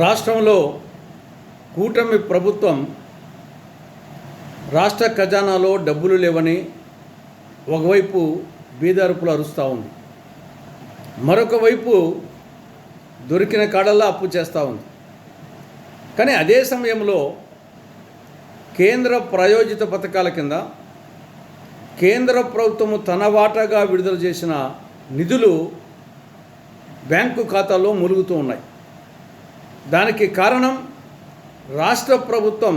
రాష్ట్రంలో కూటమి ప్రభుత్వం రాష్ట్ర ఖజానాలో డబ్బులు లేవని ఒకవైపు బీదరుపులు అరుస్తూ ఉంది, మరొక వైపు దొరికిన కాడల్లా అప్పు చేస్తూ ఉంది. కానీ అదే సమయంలో కేంద్ర ప్రాయోజిత పథకాల కింద కేంద్ర ప్రభుత్వము తన వాటాగా విడుదల చేసిన నిధులు బ్యాంకు ఖాతాల్లో ములుగుతూ ఉన్నాయి. దానికి కారణం రాష్ట్ర ప్రభుత్వం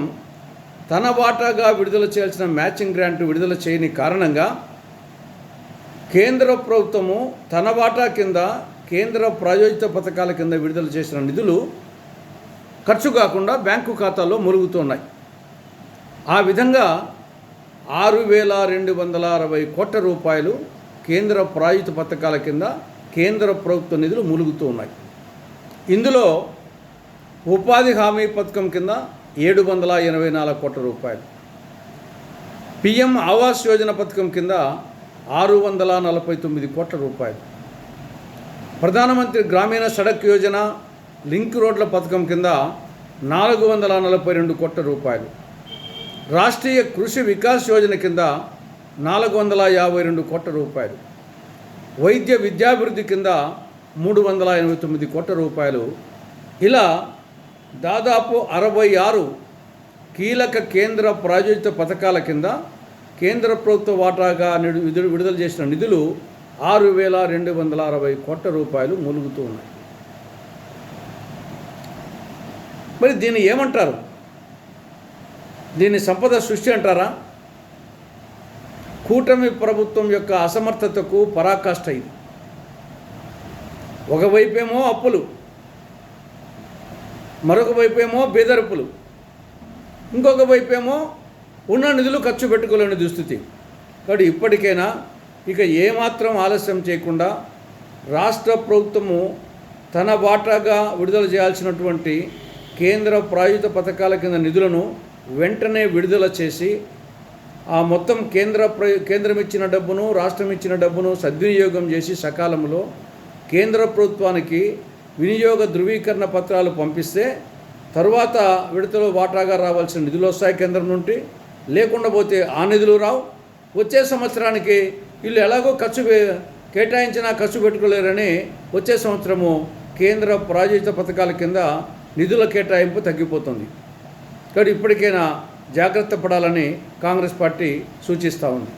తన వాటాగా విడుదల చేయాల్సిన మ్యాచింగ్ గ్రాంట్ విడుదల చేయని కారణంగా కేంద్ర ప్రభుత్వము తన వాటా కింద కేంద్ర ప్రాయోజిత పథకాల కింద విడుదల చేసిన నిధులు ఖర్చు కాకుండా బ్యాంకు ఖాతాల్లో ములుగుతున్నాయి. ఆ విధంగా 6,260 కోట్ల రూపాయలు కేంద్ర ప్రాయోజిత పథకాల కింద కేంద్ర ప్రభుత్వ నిధులు ములుగుతూ ఉన్నాయి. ఇందులో ఉపాధి హామీ పథకం కింద 784 కోట్ల రూపాయలు, పిఎం ఆవాస్ యోజన పథకం కింద 649 కోట్ల రూపాయలు, ప్రధానమంత్రి గ్రామీణ సడక్ యోజన లింక్ రోడ్ల పథకం కింద 442 కోట్ల రూపాయలు, రాష్ట్రీయ కృషి వికాస్ యోజన కింద 452 కోట్ల రూపాయలు, వైద్య విద్యాభివృద్ధి కింద 389 కోట్ల రూపాయలు. ఇలా దాదాపు 66 కీలక కేంద్ర ప్రాయోజిత పథకాల కింద కేంద్ర ప్రభుత్వ వాటాగా విడుదల చేసిన నిధులు 6,260 కోట్ల రూపాయలు ములుగుతూ ఉన్నాయి. మరి దీన్ని ఏమంటారు? దీన్ని సంపద సృష్టి అంటారా? కూటమి ప్రభుత్వం యొక్క అసమర్థతకు పరాకాష్ఠ ఇది. ఒకవైపేమో అప్పులు, మరొక వైపేమో బేదరుపులు, ఇంకొక వైపేమో ఉన్న నిధులు ఖర్చు పెట్టుకోలేని దుస్థితి. కాబట్టి ఇప్పటికైనా ఇక ఏమాత్రం ఆలస్యం చేయకుండా రాష్ట్ర ప్రభుత్వము తన వాటాగా విడుదల చేయాల్సినటువంటి కేంద్ర ప్రాయోజిత పథకాల కింద నిధులను వెంటనే విడుదల చేసి ఆ మొత్తం కేంద్రం ఇచ్చిన డబ్బును రాష్ట్రం ఇచ్చిన డబ్బును సద్వినియోగం చేసి సకాలంలో కేంద్ర ప్రభుత్వానికి వినియోగ ధృవీకరణ పత్రాలు పంపిస్తే తరువాత విడతలో వాటాగా రావాల్సిన నిధులు వస్తాయి కేంద్రం నుండి. లేకుండా పోతే ఆ నిధులు రావు. వచ్చే సంవత్సరానికి వీళ్ళు ఎలాగో కేటాయించినా ఖర్చు పెట్టుకోలేరని వచ్చే సంవత్సరము కేంద్ర ప్రాయోజిత పథకాల కింద నిధుల కేటాయింపు తగ్గిపోతుంది. కాబట్టి ఇప్పటికైనా జాగ్రత్త పడాలని కాంగ్రెస్ పార్టీ సూచిస్తూ ఉంది.